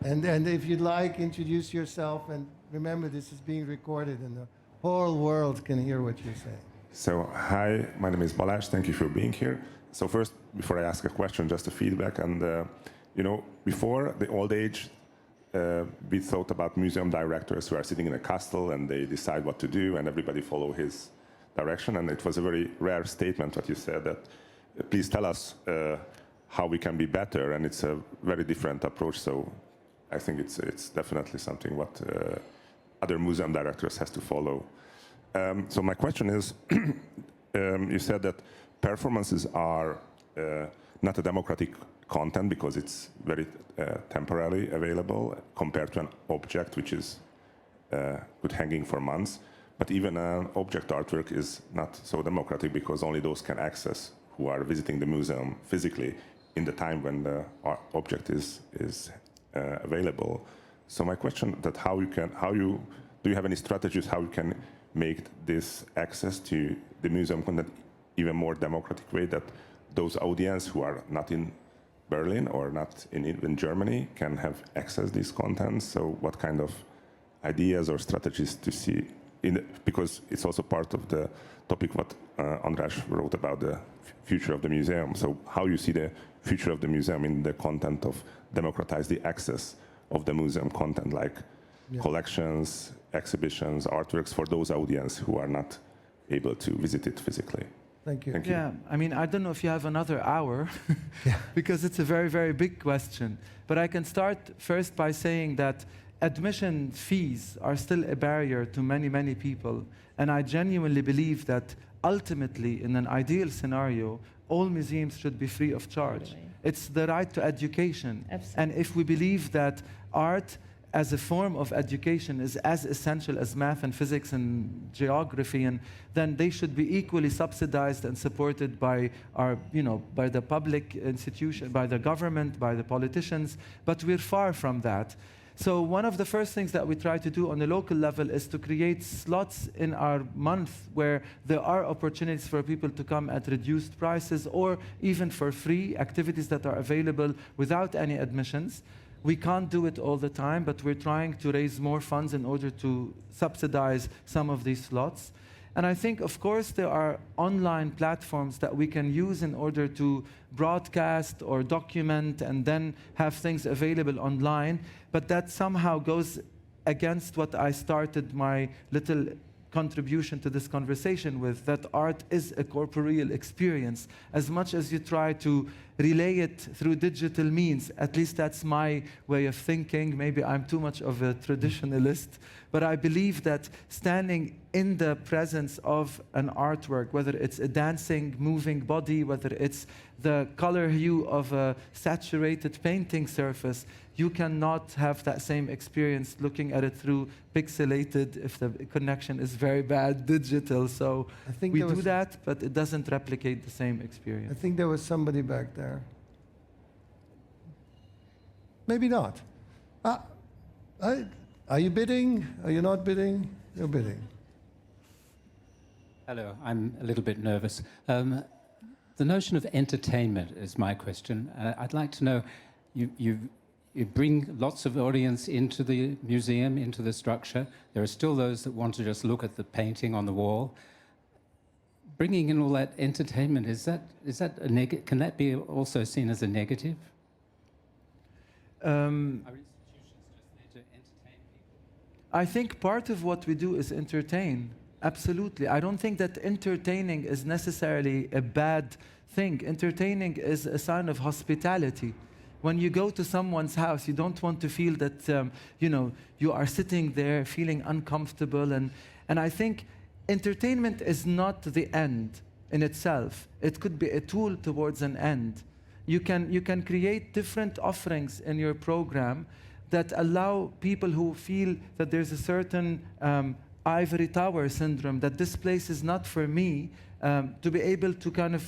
And if you'd like, introduce yourself, and remember this is being recorded and the whole world can hear what you're saying. So, hi, my name is Balázs, thank you for being here. So first, before I ask a question, just a feedback, and before the old age, we thought about museum directors who are sitting in a castle and they decide what to do and everybody follow his direction, and it was a very rare statement what you said, that please tell us how we can be better, and it's a very different approach. So I think it's definitely something what other museum directors has to follow. So my question is, you said that performances are not a democratic content because it's very temporarily available compared to an object which is good hanging for months. But even an object artwork is not so democratic because only those can access who are visiting the museum physically in the time when the object is available. So my question that do you have any strategies how you can make this access to the museum content even more democratic way, that those audience who are not in Berlin or not in Germany can have access to these contents? So what kind of ideas or strategies to see because it's also part of the topic what András wrote about the future of the museum. So how you see the future of the museum in the content of democratize the access of the museum content, like collections, exhibitions, artworks for those audience who are not able to visit it physically. Thank you. Thank you. Yeah, I mean, I don't know if you have another hour, because it's a very, very big question. But I can start first by saying that admission fees are still a barrier to many, many people. And I genuinely believe that ultimately, in an ideal scenario, all museums should be free of charge. Totally. It's the right to education. Absolutely. And if we believe that art as a form of education is as essential as math and physics and geography, and then they should be equally subsidized and supported by our, by the public institution, by the government, by the politicians. But we're far from that. So one of the first things that we try to do on a local level is to create slots in our month where there are opportunities for people to come at reduced prices or even for free activities that are available without any admissions. We can't do it all the time, but we're trying to raise more funds in order to subsidize some of these slots. And I think, of course, there are online platforms that we can use in order to broadcast or document and then have things available online. But that somehow goes against what I started my little contribution to this conversation with, that art is a corporeal experience. As much as you try to relay it through digital means, at least that's my way of thinking. Maybe I'm too much of a traditionalist, but I believe that standing in the presence of an artwork, whether it's a dancing, moving body, whether it's the color hue of a saturated painting surface, you cannot have that same experience looking at it through pixelated, if the connection is very bad, digital. So I think we there do was- that, but it doesn't replicate the same experience. I think there was somebody back there. Maybe not. Are you bidding? Are you not bidding? You're bidding. Hello, I'm a little bit nervous. The notion of entertainment is my question. I'd like to know, you bring lots of audience into the museum, into the structure. There are still those that want to just look at the painting on the wall. Bringing in all that entertainment, is that a negative? Can that be also seen as a negative? Are institutions just there to entertain people? I think part of what we do is entertain. Absolutely. I don't think that entertaining is necessarily a bad thing. Entertaining is a sign of hospitality. When you go to someone's house, you don't want to feel that you are sitting there feeling uncomfortable. And I think entertainment is not the end in itself. It could be a tool towards an end. You can create different offerings in your program that allow people who feel that there's a certain ivory tower syndrome, that this place is not for me, to be able to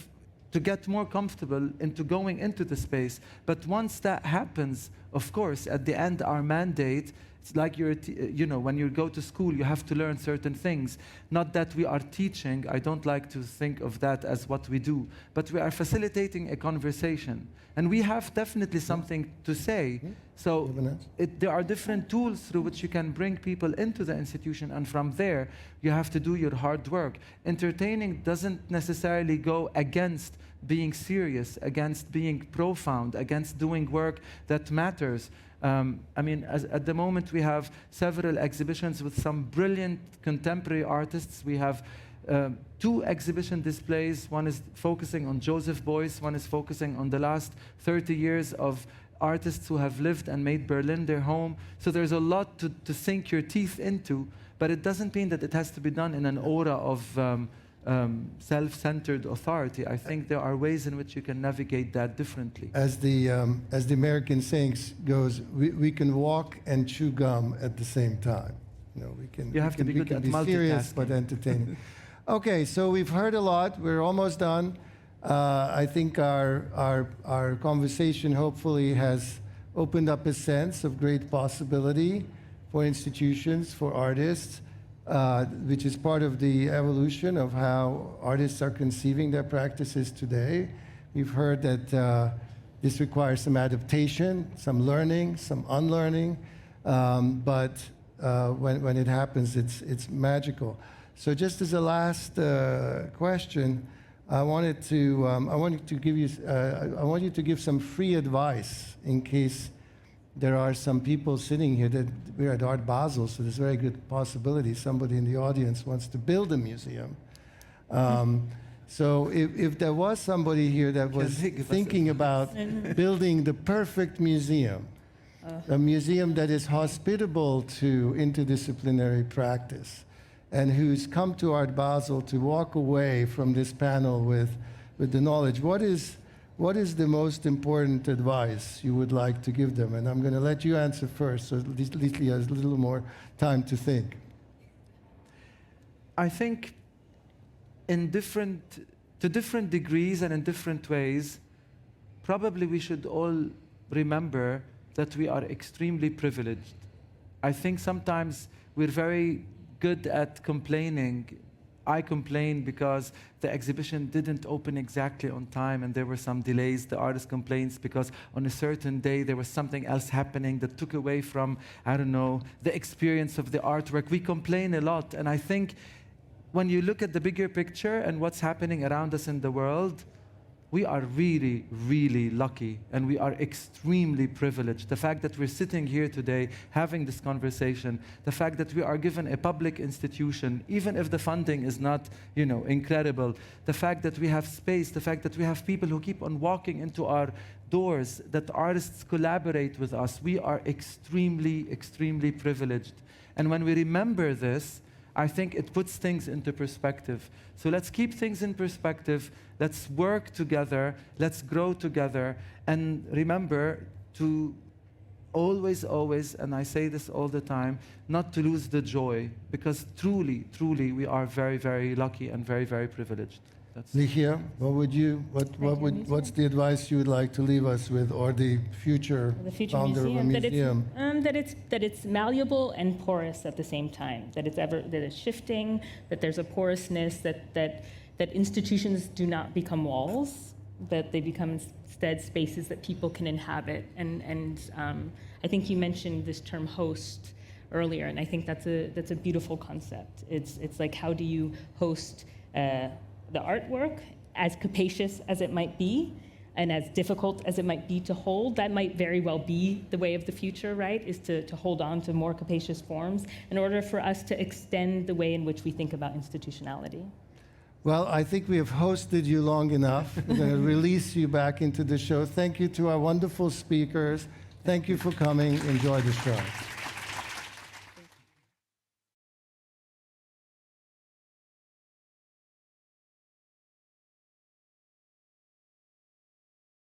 to get more comfortable into going into the space. But once that happens, of course, at the end, our mandate, it's like when you go to school, you have to learn certain things. Not that we are teaching. I don't like to think of that as what we do. But we are facilitating a conversation. And we have definitely something to say. So there are different tools through which you can bring people into the institution. And from there, you have to do your hard work. Entertaining doesn't necessarily go against being serious, against being profound, against doing work that matters. At the moment, we have several exhibitions with some brilliant contemporary artists. We have 2 exhibition displays. One is focusing on Joseph Beuys. One is focusing on the last 30 years of artists who have lived and made Berlin their home. So there's a lot to sink your teeth into, but it doesn't mean that it has to be done in an aura of self-centered authority. I think there are ways in which you can navigate that differently. As the American saying goes, we can walk and chew gum at the same time. You have to be good at serious multitasking. but entertaining. Okay, so we've heard a lot. We're almost done. I think our conversation hopefully has opened up a sense of great possibility for institutions, for artists, which is part of the evolution of how artists are conceiving their practices today. We've heard that this requires some adaptation, some learning, some unlearning, but when it happens, it's magical. So just as a last question, I want you to give some free advice in case there are some people sitting here that we're at Art Basel, so there's a very good possibility somebody in the audience wants to build a museum. So if there was somebody here that was thinking about building the perfect museum, a museum that is hospitable to interdisciplinary practice, and who's come to Art Basel to walk away from this panel with the knowledge, what is the most important advice you would like to give them? And I'm going to let you answer first, so at least Ligia has a little more time to think. I think to different degrees and in different ways, probably we should all remember that we are extremely privileged. I think sometimes we're very good at complaining. I complain because the exhibition didn't open exactly on time and there were some delays. The artist complains because on a certain day there was something else happening that took away from, I don't know, the experience of the artwork. We complain a lot, and I think when you look at the bigger picture and what's happening around us in the world, we are really, really lucky, and we are extremely privileged. The fact that we're sitting here today having this conversation, the fact that we are given a public institution, even if the funding is not, incredible, the fact that we have space, the fact that we have people who keep on walking into our doors, that artists collaborate with us, we are extremely, extremely privileged. And when we remember this, I think it puts things into perspective. So let's keep things in perspective. Let's work together. Let's grow together. And remember to always, and I say this all the time, not to lose the joy, because truly, truly, we are very, very lucky and very, very privileged. Ligia, what's the advice you would like to leave us with, or the future founder of a museum? That it's malleable and porous at the same time. That it's shifting. That there's a porousness. That institutions do not become walls. That they become instead spaces that people can inhabit. And I think you mentioned this term host earlier, and I think that's a beautiful concept. It's like, how do you host the artwork, as capacious as it might be, and as difficult as it might be to hold? That might very well be the way of the future, right? Is to hold on to more capacious forms in order for us to extend the way in which we think about institutionality. Well, I think we have hosted you long enough. We're going to release you back into the show. Thank you to our wonderful speakers. Thank you for coming. Enjoy the show.